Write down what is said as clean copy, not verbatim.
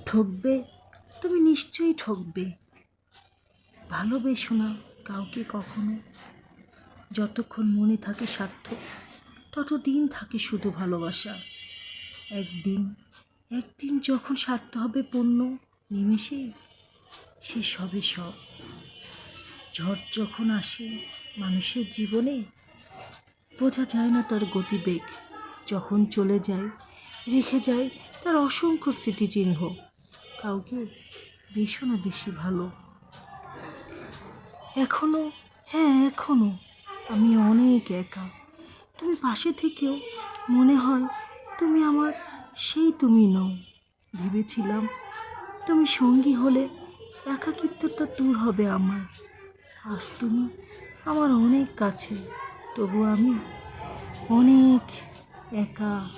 ঠকবে, তুমি নিশ্চয়ই ঠকবে। ভালোবেসো না কাউকে কখনো। যতক্ষণ মনে থাকে স্বার্থ, ততদিন থাকে শুধু ভালোবাসা। একদিন একদিন যখন স্বার্থ হবে পূর্ণ, নিমেষে শেষ হবে সব। ঝড় যখন আসে মানুষের জীবনে, বোঝা যায় না তার গতিবেগ। যখন চলে যায় রেখে যায় তার অসংখ্য স্মৃতিচিহ্ন। কাউকে বেশো না বেশি ভালো। এখনো, হ্যাঁ এখনো আমি অনেক একা। তুমি পাশে থেকেও মনে হয় তুমি আমার সেই তুমি নও। ভেবেছিলাম তুমি সঙ্গী হলে একাকিত্বটা দূর হবে আমার। আজ তুমি আমার অনেক কাছে, তবু আমি অনেক একা।